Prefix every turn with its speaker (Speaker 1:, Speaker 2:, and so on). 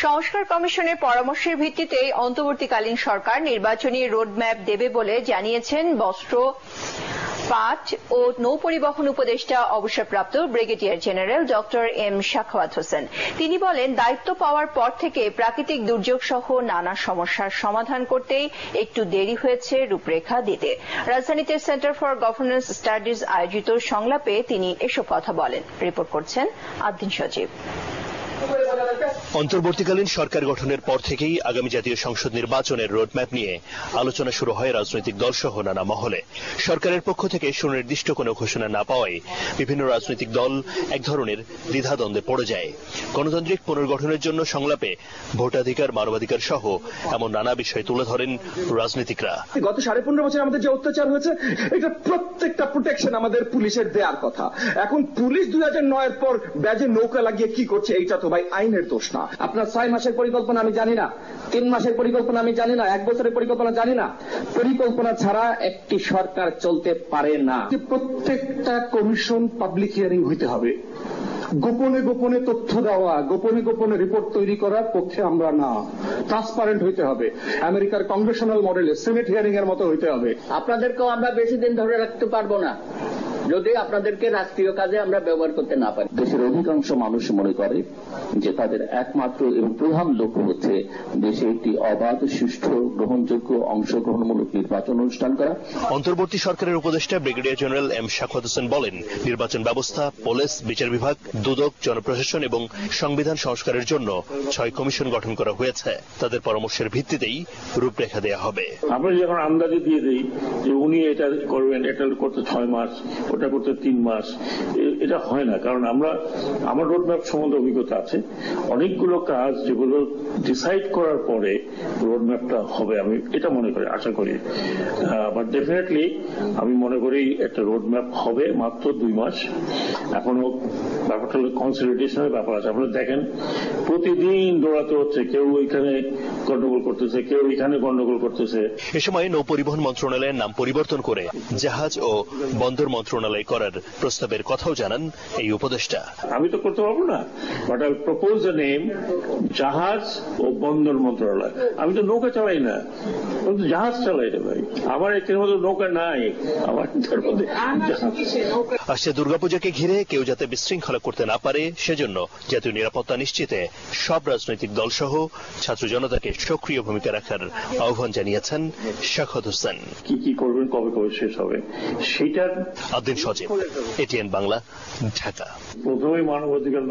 Speaker 1: সংস্কার কমিশনের পরামর্শের ভিত্তিতে অন্তর্বর্তীকালীন সরকার নির্বাচনী রোডম্যাপ দেবে বলে জানিয়েছেন বস্ত্র, পাট ও নৌপরিবহন উপদেষ্টা অবসরপ্রাপ্ত brigadier general doctor M Sakhawat Hossain. তিনি বলেন, দায়িত্ব পাওয়ার পর থেকে প্রাকৃতিক দুর্যোগ সহ নানা সমস্যার সমাধান করতেই একটু দেরি হয়েছে রূপরেখা দিতে। রাজধানীতে সেন্টার ফর গভর্নেন্স স্টাডিজ আয়োজিত সংলাপে তিনি এসব কথা বলেন। রিপোর্ট করছেন আদ্দিন সজীব।
Speaker 2: অন্তর্বর্তীকালীন সরকার গঠনের পর থেকেই আগামী জাতীয় সংসদ নির্বাচনের রোডম্যাপ নিয়ে আলোচনা শুরু হয় রাজনৈতিক দলসহ নানা মহলে। সরকারের পক্ষ থেকে সুনির্দিষ্ট কোনো ঘোষণা না পাওয়ায় বিভিন্ন রাজনৈতিক দল এক ধরনের দ্বিধাদ্বন্দ্বে পড়ে যায়। গণতান্ত্রিক পুনর্গঠনের জন্য সংলাপে ভোটাধিকার, মানবাধিকার সহ এমন নানা বিষয় তুলে ধরেন রাজনীতিকরা।
Speaker 3: গত 15.5 বছর আমাদের যে অত্যাচার হয়েছে, এটা প্রত্যেকটা প্রোটেকশন আমাদের পুলিশের দেওয়ার কথা। এখন পুলিশ 2009 এর পর ব্যাজে নৌকা লাগিয়ে কি করছে, এইটা তো ভাই আইনের দোষ না।
Speaker 4: আপনার 6 মাসের পরিকল্পনা আমি জানি না, 3 মাসের পরিকল্পনা আমি জানি না, 1 বছরের পরিকল্পনা জানি না। পরিকল্পনা ছাড়া একটি সরকার চলতে পারে না।
Speaker 5: প্রত্যেকটা কমিশন পাবলিক হিয়ারিং হইতে হবে। গোপনে গোপনে তথ্য দেওয়া, গোপনে গোপনে রিপোর্ট তৈরি করার পক্ষে আমরা না। ট্রান্সপারেন্ট হইতে হবে। আমেরিকার কংগ্রেশনাল মডেলে সেনেট হিয়ারিং এর মতো হইতে হবে।
Speaker 4: আপনাদেরকেও আমরা বেশি দিন ধরে রাখতে পারবো না যদি আপনাদেরকে রাষ্ট্রীয় কাজে আমরা ব্যবহার করতে না পারি।
Speaker 6: দেশের অধিকাংশ মানুষ মনে করে যে তাদের একমাত্র এবং প্রধান লক্ষ্য হচ্ছে দেশে একটি অবাধ, সুষ্ঠু, গ্রহণযোগ্য, অংশগ্রহণমূলক নির্বাচন অনুষ্ঠান করা।
Speaker 2: অন্তর্বর্তী সরকারের উপদেষ্টা brigadier general M Sakhawat Hossain বলেন, নির্বাচন ব্যবস্থা, পুলিশ, বিচার বিভাগ, দুদক, জনপ্রশাসন এবং সংবিধান সংস্কারের জন্য 6 কমিশন গঠন করা হয়েছে। তাদের পরামর্শের ভিত্তিতেই রূপরেখা দেওয়া হবে।
Speaker 7: আমরা যখন আন্দাজে দিয়ে দিই যে উনি এটা করবেন, এটা করতে 6 মাস, ওটা করতে 3 মাস, এটা হয় না। কারণ আমার রোডম্যাপ সম্বন্ধে অভিজ্ঞতা আছে। অনেকগুলো কাজ যেগুলো ডিসাইড করার পরে রোডম্যাপটা হবে, আমি এটা মনে করি, আশা করি। বাট ডেফিনেটলি আমি মনে করি একটা রোডম্যাপ হবে মাত্র 2 মাস। এখনো ব্যাপারটা হলো কনসলিডেশনের ব্যাপার আছে। আপনারা দেখেন প্রতিদিন দৌড়াতে হচ্ছে, কেউ ওইখানে গন্ডগোল করতেছে, কেউ এখানে গন্ডগোল করতেছে।
Speaker 2: এ সময় নৌপরিবহন মন্ত্রণালয়ের নাম পরিবর্তন করে জাহাজ ও বন্দর মন্ত্রণালয় করার প্রস্তাবের কথাও জানান এই উপদেষ্টা।
Speaker 7: আমি তো করতে পারবো না, but I propose the name জাহাজ ও বন্দর মন্ত্রণালয়। আমি তো নৌকা চালাই না, আমি তো জাহাজ চালাই রে ভাই। আমার এর মধ্যে নৌকা নাই, আমার
Speaker 2: আসছে দুর্গাপূজাকে ঘিরে কেউ যাতে বিশৃঙ্খলা করতে না পারে সেজন্য জাতীয় নিরাপত্তা নিশ্চিতে সব রাজনৈতিক দল সহ ছাত্র জনতাকে সক্রিয় ভূমিকা রাখার আহ্বান জানিয়েছেন সাখাওয়াত হোসেন।
Speaker 7: কি করবেন, কবে শেষ হবে সেটার।
Speaker 2: আদ্দিন সজীব, এটিএন বাংলা, ঢাকা।
Speaker 7: প্রথমেই মানবাধিকার